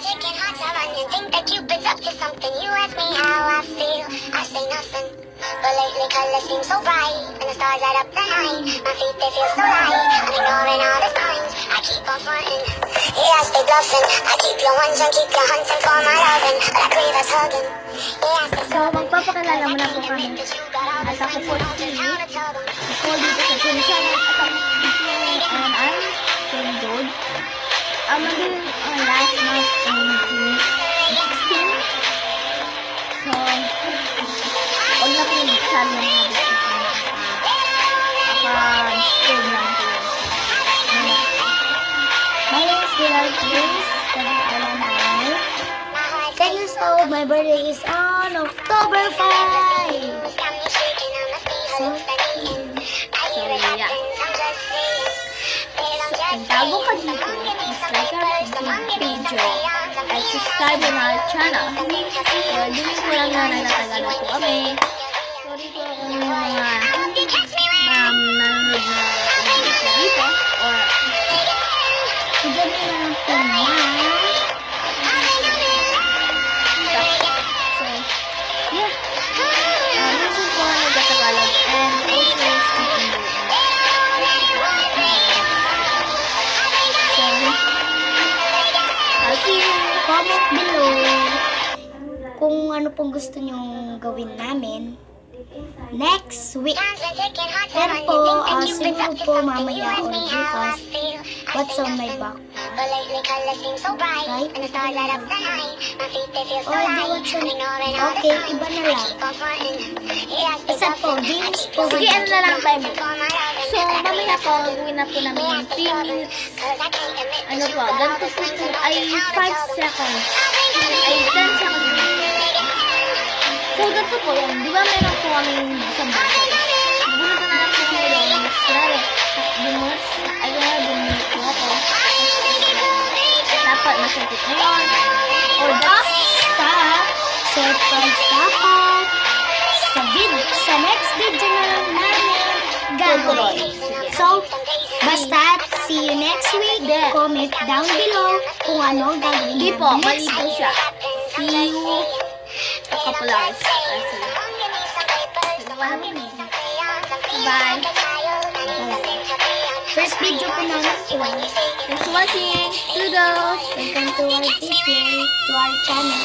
chicken hearts are running. Think that Cupid's up to something. You ask me how I feel, I say nothing. But lately colors seem so bright, and the stars light up the night. My feet, they feel so light. I'm ignoring all the signs. I keep on fronting. Yeah, I stay bluffing. I keep you wanting, keep you hunting for my loving. But I crave us hugging. Yeah, I stay So, magpapakilala mo na po kami. At ako po si ako dito sa Twin Channel. At ako I'm Twin Jode. Nandun ang last month in June 16. So, huwag na po nagsasabi ng habit kasi stay lang po yun. My name is Gerald Grace. Pag-alam ay 10 years old. My birthday is on October 5. So yeah. Kung bago ka dito, like our video at subscribe on our channel. So, dun ko lang na nagtatagalog po kami. Sorry po kung yung mga nanonood na video dito or dyan na lang po na so yeah, minsan po nagtatagalog and also speak English. So see you, comment below kung ano pong gusto nyong gawin namin next week. Pero po, siguro po mamaya or bukas, what's on my back. Right? Or do what's on, okay, iba na lang. Isa po, games po. Sige, ano na lang time. So, mamaya po, gawin na po namin yung 3 minutes. Ano po, ganito po po ay 5 seconds. Ay 10 seconds. So, ganito po yun. Di ba meron po kaming isang basa? Bunod na lang po kayo doon. Kunwari, bumunas. Ay, kunwari, bumunas po ako. Dapat masakit na yun. Or basta, surprise dapat. Sa next video na lang namin gagawin. So, basta, see you next week. Comment down below kung ano gagawin. Hindi po, mali po siya. See you a couple hours. Bye. First video po namin po. Thanks for watching. Toodles. Welcome to our video, to our channel.